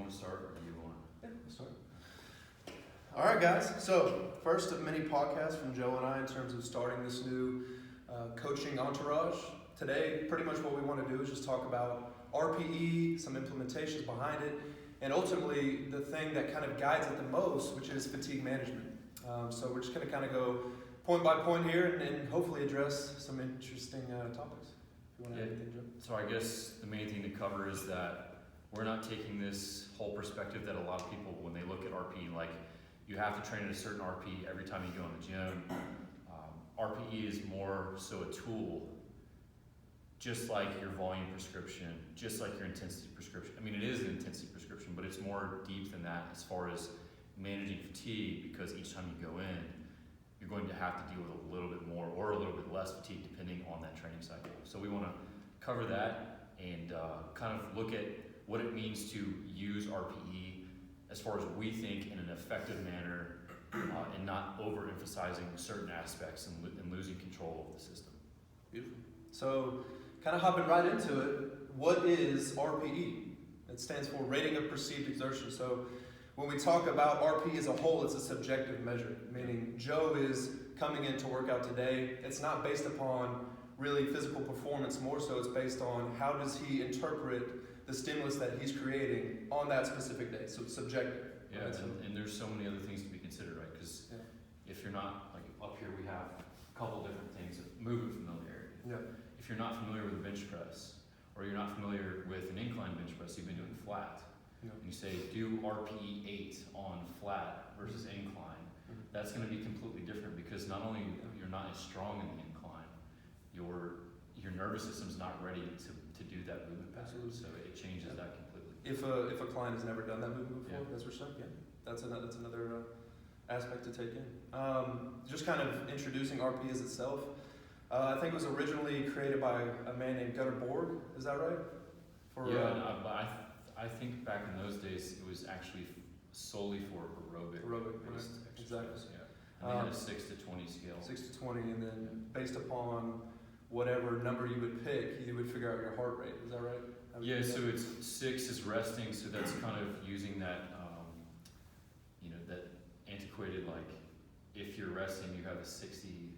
want to start, or do you want to? Yeah, we'll start. All right, guys. So, first of many podcasts from Joe and I in terms of starting this new coaching entourage. Today, pretty much what we want to do is just talk about RPE, some implementations behind it, and ultimately the thing that kind of guides it the most, which is fatigue management. So we're just going to kind of go point by point here and hopefully address some interesting topics. If you want to add anything, Joe? So I guess the main thing to cover is that we're not taking this whole perspective that a lot of people, when they look at RPE, like you have to train at a certain RPE every time you go in the gym. RPE is more so a tool, just like your volume prescription, just like your intensity prescription. I mean, it is an intensity prescription, but it's more deep than that as far as managing fatigue, because each time you go in, you're going to have to deal with a little bit more or a little bit less fatigue depending on that training cycle. So we want to cover that and kind of look at what it means to use RPE as far as we think in an effective manner and not overemphasizing certain aspects and losing control of the system. Beautiful. So kind of hopping right into it, what is RPE? It stands for rating of perceived exertion. So when we talk about RPE as a whole, it's a subjective measure, meaning Joe is coming in to work out today. It's not based upon really physical performance, more so it's based on how does he interpret the stimulus that he's creating on that specific day. So it's subjective. Yeah, right? and there's so many other things to be considered, right? Because if you're not, like up here we have a couple different things of movement familiarity. Yeah. If you're not familiar with a bench press, or you're not familiar with an incline bench press, you've been doing flat, and you say do RPE 8 on flat versus incline, that's going to be completely different because not only you're not as strong in the incline, your nervous system's not ready to do that movement pattern, so it changes that completely. If a client has never done that movement before, that's for sure. Yeah, that's another aspect to take in. Just kind of introducing RPE as itself. I think it was originally created by a man named Gunnar Borg. Is that right? But I think back in those days it was actually solely for aerobic based exercise. Exactly. Yeah. And they had a 6 to 20 scale. 6 to 20, and then based upon whatever number you would pick, you would figure out your heart rate. Is that right? Yeah, so it's 6 is resting, so that's kind of using that, that antiquated, like, if you're resting, you have 60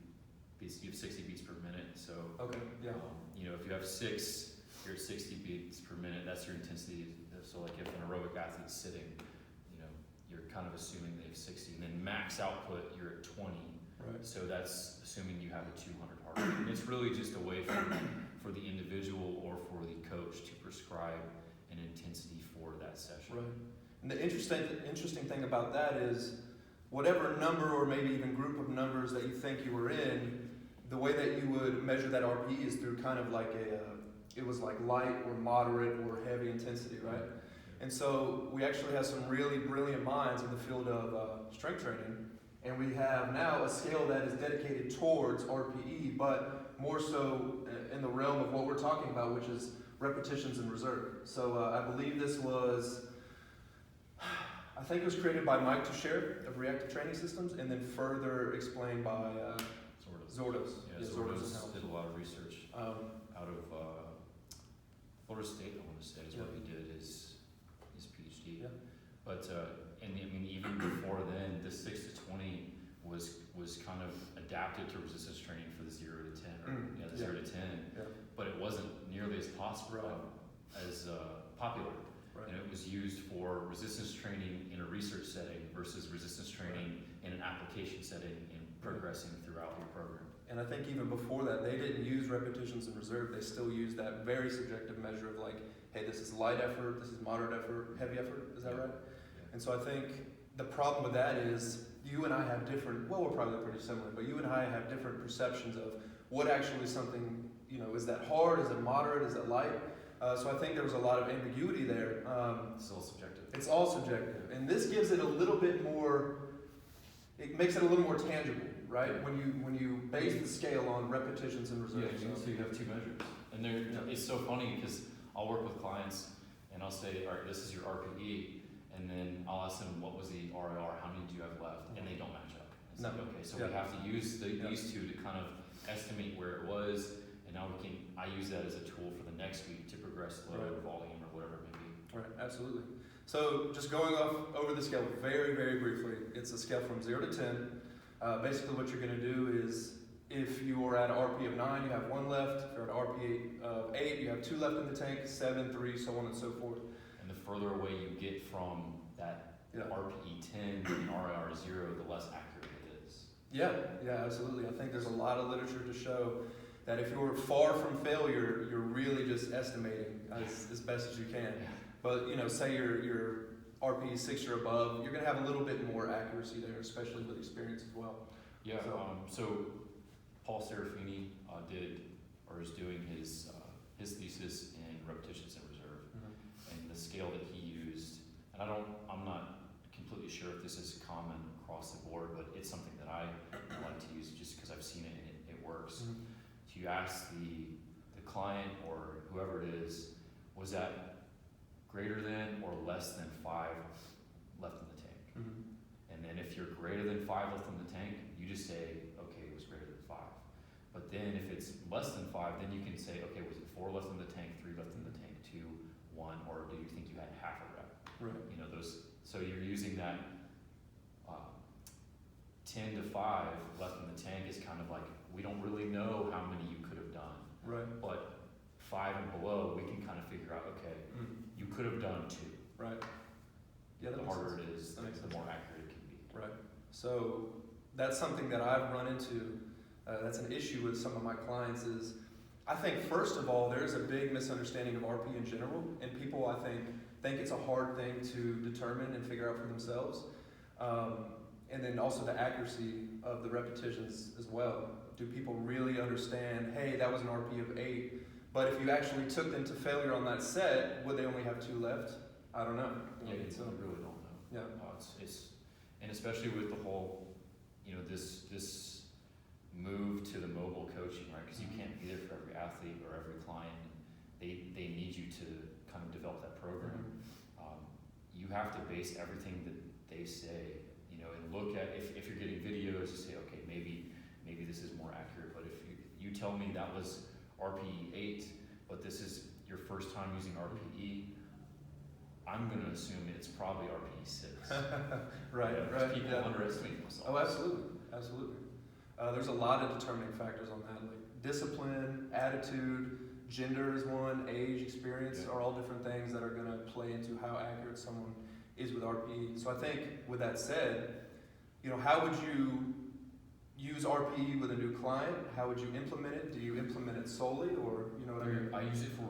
beats per minute. So, if you have 6, you're at 60 beats per minute. That's your intensity. So, like, if an aerobic athlete's sitting, you're kind of assuming they have 60, and then max output, you're at 20. Right. So that's assuming you have a 200 heart rate. And it's really just a way for the individual or for the coach to prescribe an intensity for that session. Right. And the interesting thing about that is whatever number or maybe even group of numbers that you think you were in, the way that you would measure that RPE is through kind of like it was like light or moderate or heavy intensity, right? And so we actually have some really brilliant minds in the field of strength training. And we have now a scale that is dedicated towards RPE, but more so in the realm of what we're talking about, which is repetitions in reserve. So I believe this was, I think it was created by Mike Tuchscherer of Reactive Training Systems, and then further explained by Zordos. Yeah, Zordos did a lot of research out of Florida State, I want to say, is what he did his PhD. Yeah. But even before then, the 6 to 20 was kind of adapted to resistance training for the 0 to 10, 0 to 10. Yeah. But it wasn't nearly as popular. Right. And it was used for resistance training in a research setting versus resistance training in an application setting and progressing throughout your program. And I think even before that, they didn't use repetitions in reserve. They still used that very subjective measure of like, hey, this is light effort, this is moderate effort, heavy effort. Is that right? Yeah. And so I think the problem with that is you and I have different, well, we're probably pretty similar, but you and I have different perceptions of what actually something, is that hard, is it moderate, is it light? So I think there was a lot of ambiguity there. It's all subjective. It's all subjective. And this gives it a little bit more, it makes it a little more tangible, right? When you base the scale on repetitions and reserve. Yeah, so you have two measures. And it's so funny because I'll work with clients and I'll say, all right, this is your RPE. And then I'll ask them, what was the RIR? How many do you have left? And they don't match up. It's like, okay, so we have to use these two to kind of estimate where it was. And now I use that as a tool for the next week to progress load, volume, or whatever it may be. Right, absolutely. So just going over the scale very, very briefly, it's a scale from 0 to 10. Basically what you're going to do is if you are at an RP of 9, you have 1 left. If you're at an RP of 8, you have 2 left in the tank, 7, 3, so on and so forth. And the further away you get from that RPE 10 and RIR 0, the less accurate it is. Yeah, absolutely. I think there's a lot of literature to show that if you're far from failure, you're really just estimating as best as you can. Yeah. But say your RPE 6 or above, you're going to have a little bit more accuracy there, especially with experience as well. Yeah. So Paul Serafini is doing his thesis in repetitions in reserve, and the scale that he used. And I'm not completely sure if this is common across the board, but it's something that I like to use just because I've seen it and it works. So you ask the client or whoever it is, was that greater than or less than 5 left in the tank? And then if you're greater than 5 left in the tank, you just say, okay, it was greater than 5. But then if it's less than 5, then you can say, okay, was it 4 left in the tank, 3 left in the tank, 2, 1, or do you think you had half a rep? Right. So you're using that 10 to 5 left in the tank is kind of like, we don't really know how many you could have done. Right. But 5 and below, we can kind of figure out, okay, you could have done 2. Right. Yeah, The harder it is, the more accurate it can be. Right. So that's something that I've run into. That's an issue with some of my clients is, I think first of all, there's a big misunderstanding of RP in general, and people I think it's a hard thing to determine and figure out for themselves. And then also the accuracy of the repetitions as well. Do people really understand, hey, that was an RP of 8, but if you actually took them to failure on that set, would they only have 2 left? I don't know. Yeah, you really don't know. Yeah. And especially with the whole, this move to the mobile coaching, right? Because you can't be there for every athlete or every client. They need you to kind of develop that program. You have to base everything that they say, and look at if you're getting videos, you say, okay, maybe this is more accurate. But if you tell me that was RPE 8, but this is your first time using RPE, I'm going to assume it's probably RPE 6. Right. People underestimate themselves. Oh, absolutely. There's a lot of determining factors on that, like discipline, attitude, gender is one, age, experience are all different things that are going to play into how accurate someone is with RPE. So I think with that said, how would you use RPE with a new client? How would you implement it? Do you implement it solely, or what I mean? I use it for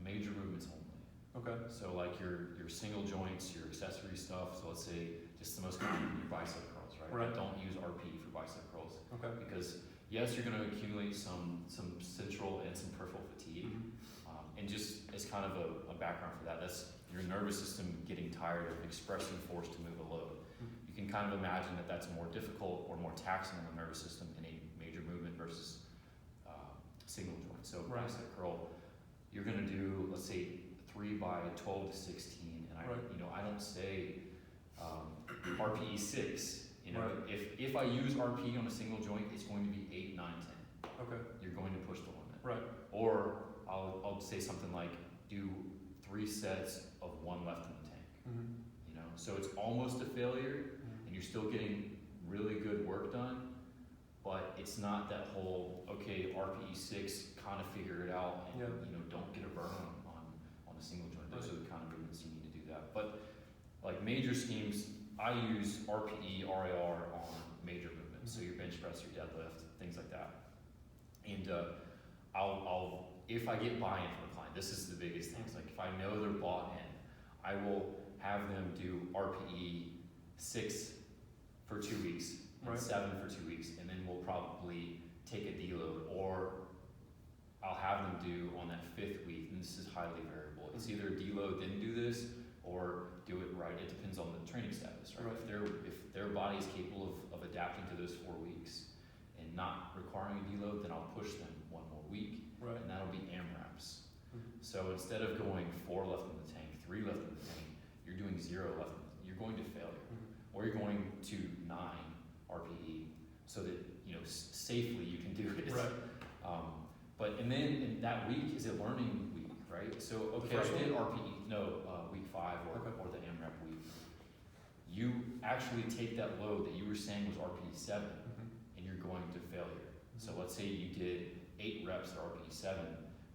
major movements only. Okay. So like your single joints, your accessory stuff. So let's say just the most common, your bicep curls, right? Right. I don't use RPE for bicep curls. Okay. Because yes, you're going to accumulate some central and some peripheral fatigue, and just as kind of a background for that, that's your nervous system getting tired of expressing force to move a load. You can kind of imagine that that's more difficult or more taxing on the nervous system in a major movement versus single joint. So bicep curl, you're going to do, let's say, 3 by 12 to 16, and I don't say RPE 6. If I use RPE on a single joint, it's going to be 8, 9, 10. Okay. You're going to push the limit. Right. Or I'll say something like do 3 sets of 1 left in the tank. So it's almost a failure, and you're still getting really good work done, but it's not that whole RPE 6, kind of figure it out, and don't get a burn on a single joint. Those are the kind of movements you need to do that. But like major schemes, I use RPE, RIR on major movements. So your bench press, your deadlift, things like that. And I'll if I get buy-in from a client, this is the biggest thing. It's like if I know they're bought in, I will have them do RPE 6 for 2 weeks, and 7 for 2 weeks, and then we'll probably take a deload, or I'll have them do on that 5th week, and this is highly variable. It's either a deload, then do this, or do it right. It depends on the training status, right? If their body is capable of adapting to those 4 weeks and not requiring a deload, then I'll push them 1 more week, and that'll be AMRAPs. So instead of going 4 left in the tank, 3 left in the tank, you're doing 0 left. You're going to failure, or you're going to 9 RPE, so that safely you can do it. Right. And then in that week is a learning week, right? So I did RPE, week 5 or actually take that load that you were saying was RPE 7 Mhm. and you're going to failure. So let's say you did 8 reps at RPE 7,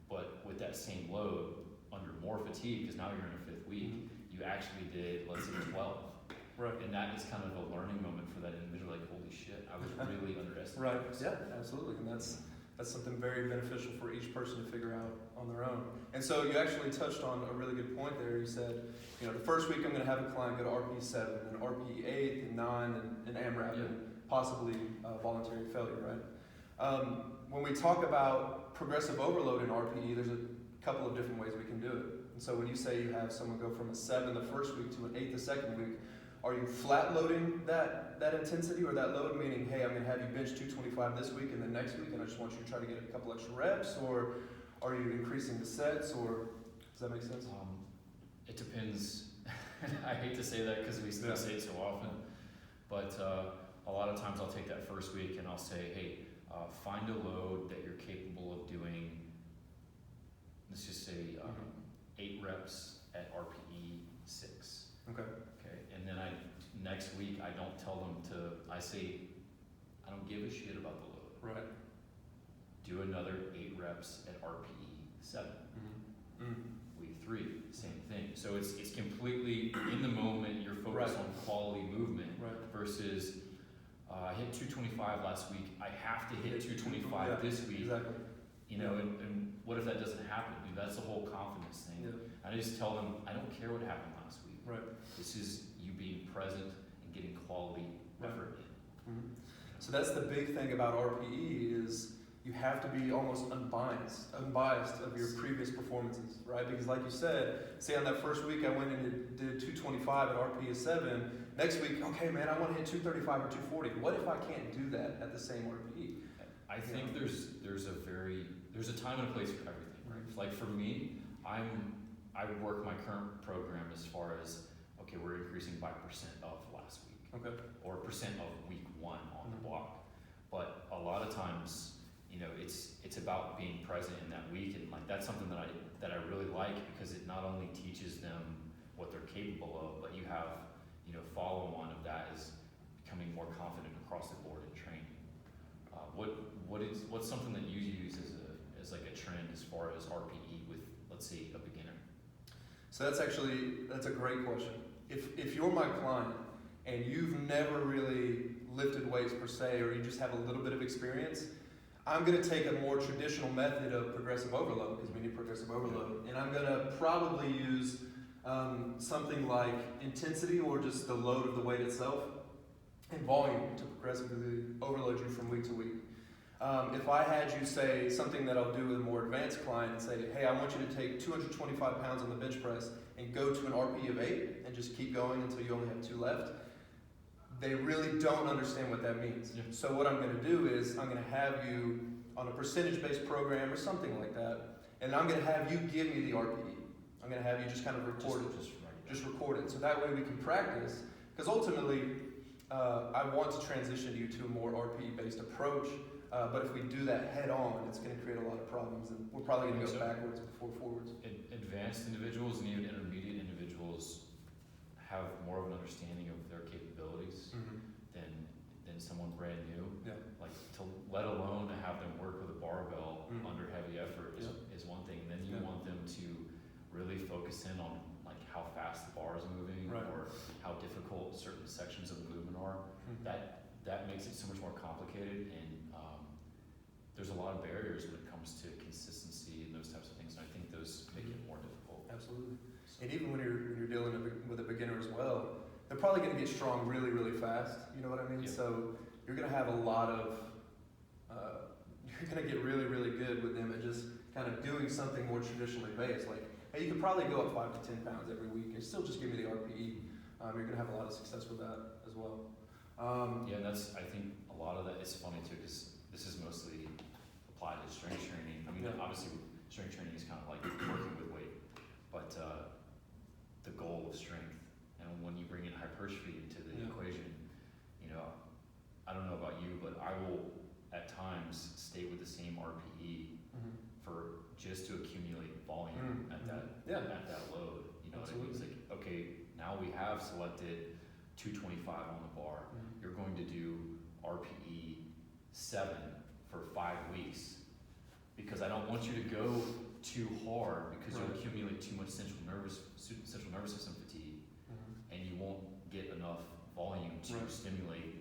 but with that same load, under more fatigue, because now you're in a 5th week, Mhm. you actually did, let's say, 12. Right. And that is kind of a learning moment for that individual, like, holy shit, I was really underestimating. Right. Yeah, absolutely. And that's something very beneficial for each person to figure out on their own. And so you actually touched on a really good point there. You said, the first week I'm going to have a client go to RPE 7, and RPE 8, and 9, and AMRAP, and possibly voluntary failure, right? When we talk about progressive overload in RPE, there's a couple of different ways we can do it. And so when you say you have someone go from a 7 the first week to an 8 the second week, are you flat loading that intensity or that load, meaning, hey, I'm going to have you bench 225 this week and then next week, and I just want you to try to get a couple extra reps, or are you increasing the sets, or does that make sense? It depends. I hate to say that because we say it so often, but a lot of times I'll take that first week and I'll say, hey, find a load that you're capable of doing, let's just say 8 reps at RPE 6. Okay. Okay, and then next week I don't tell them I say, I don't give a shit about the load. Right. Do another 8 reps at RPE 7. Mm-hmm. Mm. Week 3, same thing. So it's completely in the moment, you're focused on quality movement versus I hit 225 last week, I have to hit 225 this week. Exactly. And what if that doesn't happen? Dude, that's the whole confidence thing. Yeah. I just tell them, I don't care what happened last week. Right. This is you being present and getting quality effort in. Mm-hmm. So that's the big thing about RPE is you have to be almost unbiased of your previous performances, right? Because like you said, say on that first week I went and did 225 at RPE 7. Next week, okay, man, I want to hit 235 or 240. What if I can't do that at the same RPE? I think there's a time and a place for everything, right? Like for me, I work my current program as far as, okay, we're increasing by percent of last week. Okay. Or percent of week 1 on the block. But a lot of times, it's about being present in that week, and like that's something that I really like because it not only teaches them what they're capable of, but you have, follow-on of that is becoming more confident across the board in training. What's something that you use as like a trend as far as RPE with, let's say, a beginner? So that's a great question. If you're my client and you've never really lifted weights per se, or you just have a little bit of experience, I'm going to take a more traditional method of progressive overload, because we need progressive overload, and I'm going to probably use something like intensity or just the load of the weight itself and volume to progressively overload you from week to week. If I had you say something that I'll do with a more advanced client and say, hey, I want you to take 225 pounds on the bench press and go to an RPE of 8 and just keep going until you only have 2 left, they really don't understand what that means. Yeah. So what I'm going to do is I'm going to have you on a percentage-based program or something like that, and I'm going to have you give me the RPE. I'm going to have you just kind of record it. Just record it. So that way we can practice, because ultimately I want to transition you to a more RPE-based approach, but if we do that head on, it's going to create a lot of problems, and we're probably going to go backwards before forwards. Advanced individuals and even intermediate individuals have more of an understanding of their capabilities than someone brand new. Yeah. Like let alone to have them work with a barbell under heavy effort is one thing. And then you want them to really focus in on like how fast the bar is moving or how difficult certain sections of the movement are. That makes it so much more complicated, and there's a lot of barriers when it comes to consistency and those types of things, and I think those make it more difficult. Absolutely. And even when you're dealing with a beginner as well, they're probably going to get strong really, really fast. You know what I mean? Yeah. So you're going to have a lot of, you're going to get really, really good with them at just kind of doing something more traditionally based. Like, hey, you could probably go up 5 to 10 pounds every week and still just give me the RPE. You're going to have a lot of success with that as well. Yeah, and I think a lot of that is funny too, because this is mostly applied to strength training. I mean, obviously strength training is kind of like working with weight, but the goal of strength, and when you bring in hypertrophy into the equation, I don't know about you, but I will at times stay with the same RPE for just to accumulate volume at that load. You know what I mean? It's like, okay, now we have selected 225 on the bar. Mhm. You're going to do RPE 7 for 5 weeks, because I don't want you to go too hard, because you'll Right. accumulate too much central nervous system fatigue, Mhm. and you won't get enough volume to Right. stimulate,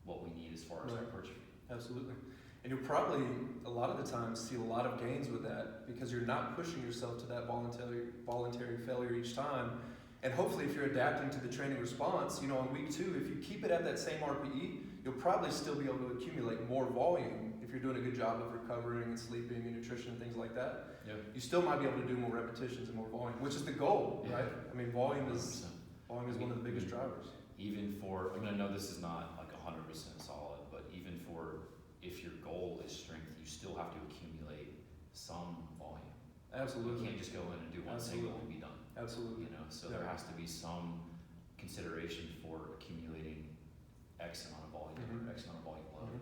what we need as far as Right. hypertrophy. Absolutely. And you'll probably, a lot of the time, see a lot of gains with that, because you're not pushing yourself to that voluntary failure each time. And hopefully, if you're adapting to the training response, on week 2, if you keep it at that same RPE, you'll probably still be able to accumulate more volume if you're doing a good job of recovering and sleeping and nutrition and things like that. Yeah. You still might be able to do more repetitions and more volume, which is the goal, Yeah. right? I mean, volume is 100%. one of the biggest drivers. Even for, I know this is not like 100% solid, but even for, if your goal is strength, you still have to accumulate some volume. You Absolutely. can't just go in and do one single and be done. Absolutely. So Yeah. there has to be some consideration for accumulating X amount of volume Mhm. or X amount of volume load. Mhm.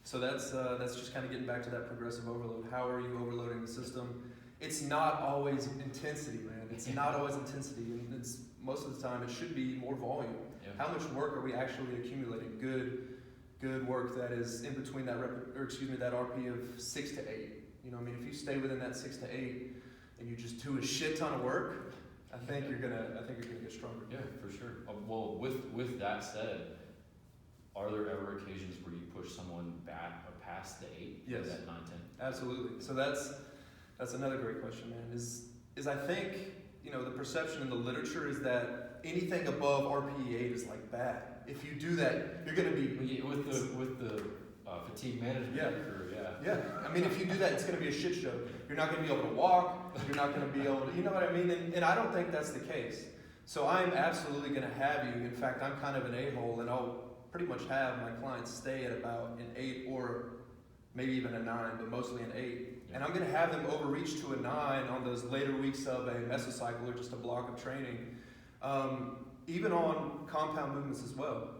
So that's just kind of getting back to that progressive overload. How are you overloading the system? It's not always intensity, man. It's not always intensity, and it's most of the time it should be more volume. Yeah. How much work are we actually accumulating? Good work that is in between that that RP of 6 to 8. If you stay within that 6 to 8 and you just do a shit ton of work, I think you're gonna get stronger. Yeah, for sure. Well, with that said, are there ever occasions where you push someone back or past the 8? Yes. That 9, 10? Absolutely. So that's another great question, man. Is I think the perception in the literature is that anything above RPE 8 is like bad. If you do that, you're gonna be With the fatigue management Yeah. crew, yeah. Yeah, if you do that, it's going to be a shit show. You're not going to be able to walk. You're not going to be able to, you know what I mean? And I don't think that's the case. So I'm absolutely going to have you. In fact, I'm kind of an a-hole, and I'll pretty much have my clients stay at about an 8 or maybe even a 9, but mostly an 8. Yeah. And I'm going to have them overreach to a 9 on those later weeks of a mesocycle or just a block of training, even on compound movements as well.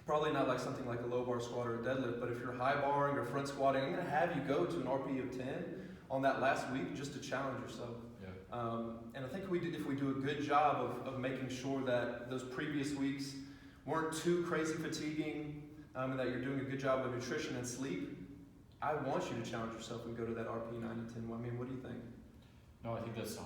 Probably not like something like a low bar squat or a deadlift, but if you're high barring or front squatting, I'm going to have you go to an RPE of 10 on that last week just to challenge yourself. Yeah. And I think if we do a good job of making sure that those previous weeks weren't too crazy fatiguing, and that you're doing a good job of nutrition and sleep, I want you to challenge yourself and go to that RPE 9 to 10. What do you think? No, I think that's 100%,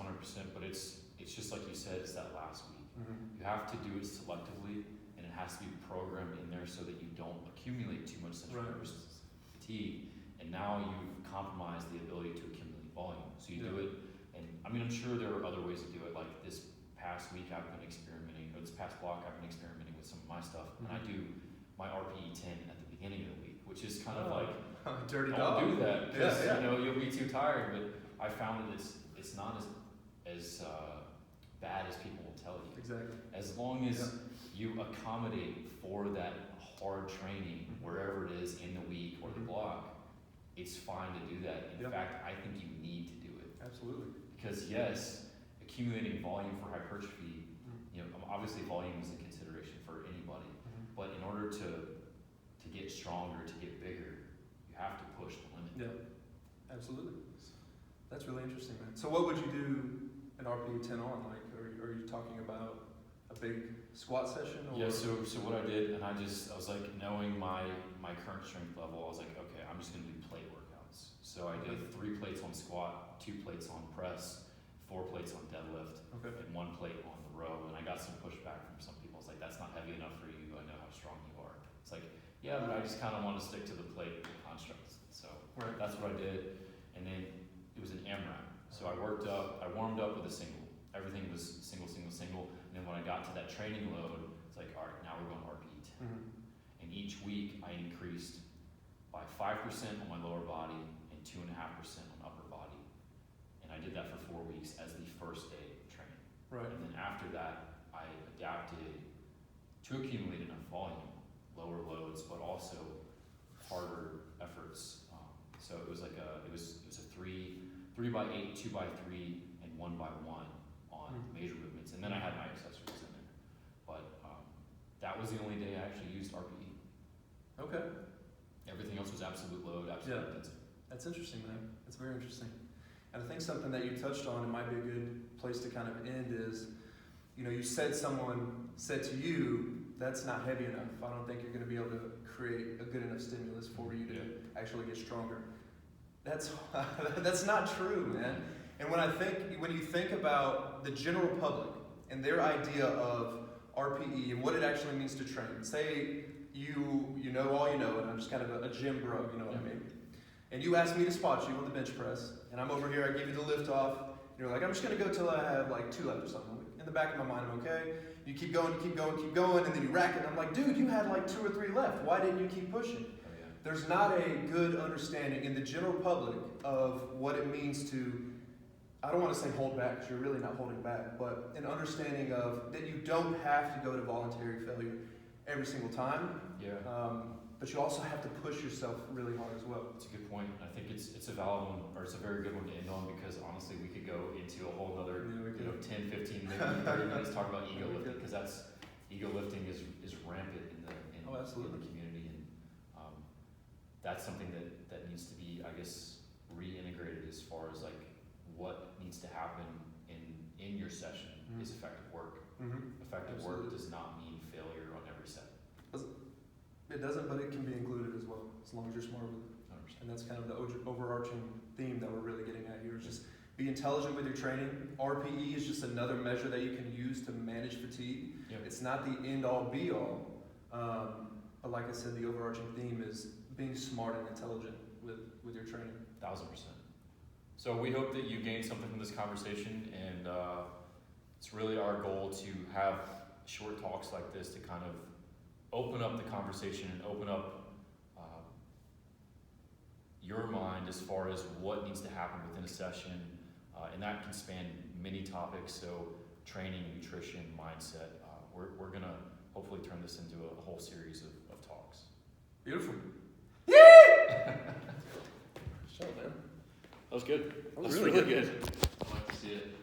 but it's just like you said, it's that last week. Mm-hmm. You have to do it selectively, and it has to be programmed in there so that you don't accumulate too much central Right. nervous fatigue, and now you've compromised the ability to accumulate volume. So you do it, and I'm sure there are other ways to do it. Like this past week I've been experimenting, or this past block I've been experimenting with some of my stuff, and I do my RPE 10 at the beginning of the week, which is kind of like, Dirty don't dog. do that, because Yeah. you'll be too tired, but I found that it's not as bad as people will tell you. Exactly. As long as you accommodate for that hard training wherever it is in the week or the block, it's fine to do that. In fact, I think you need to do it. Absolutely. Because yes, accumulating volume for hypertrophy, obviously volume is a consideration for anybody, but in order to get stronger, to get bigger, you have to push the limit. Yeah, absolutely. That's really interesting, man. So what would you do an RPE 10 on? Like, are you talking about a big squat session? Or? Yeah, so what I did, and I was like, knowing my current strength level, I was like, okay, I'm just gonna do plate workouts. So I did 3 plates on squat, 2 plates on press, 4 plates on deadlift, and 1 plate on the row. And I got some pushback from some people. It's like, that's not heavy enough for you. I know how strong you are. It's like, yeah, but I just kind of want to stick to the plate constructs. So that's what I did. And then it was an AMRAP. So I warmed up with a single. Everything was single. And then when I got to that training load, it's like, all right, now we're going RPE 10. And each week I increased by 5% on my lower body and 2.5% on upper body. And I did that for 4 weeks as the first day of training. Right. And then after that, I adapted to accumulate enough volume, lower loads, but also harder efforts. So it was like it was a 3 by 8, 2 by 3, and 1 by 1 on major movements, and then I had my accessories in there. But that was the only day I actually used RPE. Okay. Everything else was absolute load, absolute intensity. That's interesting, man. That's very interesting. And I think something that you touched on, it might be a good place to kind of end, is you someone said to you, that's not heavy enough. I don't think you're going to be able to create a good enough stimulus for you to actually get stronger. That's not true, man. And when you think about the general public and their idea of RPE and what it actually means to train, say you know all you know, and I'm just kind of a gym bro, you know what I mean? And you ask me to spot you on the bench press, and I'm over here, I give you the lift off, and you're like, I'm just gonna go till I have like 2 left or something. In the back of my mind, I'm okay. You keep going, and then you rack it, and I'm like, dude, you had like 2 or 3 left. Why didn't you keep pushing? Oh, yeah. There's not a good understanding in the general public of what it means to, I don't want to say hold back, because you're really not holding back, but an understanding of that you don't have to go to voluntary failure every single time. Yeah. But you also have to push yourself really hard as well. It's a good point. I think it's a valid one, or it's a very good one to end on, because honestly we could go into a whole other 10, 15, maybe 30 minutes talking about ego lifting, because ego lifting is rampant in the community, and that's something that needs to be, I guess, reintegrated as far as like what needs to happen in your session is effective work. Effective work does not mean failure on every set. It doesn't, but it can be included as well, as long as you're smart with it. 100%. And that's kind of the overarching theme that we're really getting at here, is just be intelligent with your training. RPE is just another measure that you can use to manage fatigue. Yep. It's not the end-all, be-all. But like I said, the overarching theme is being smart and intelligent with your training. 1000%. So we hope that you gained something from this conversation, and it's really our goal to have short talks like this to kind of open up the conversation and open up your mind as far as what needs to happen within a session, and that can span many topics, so training, nutrition, mindset. We're going to hopefully turn this into a whole series of talks. Beautiful. Yeah! Shut up, man. That was good. That was really good. I like to see it.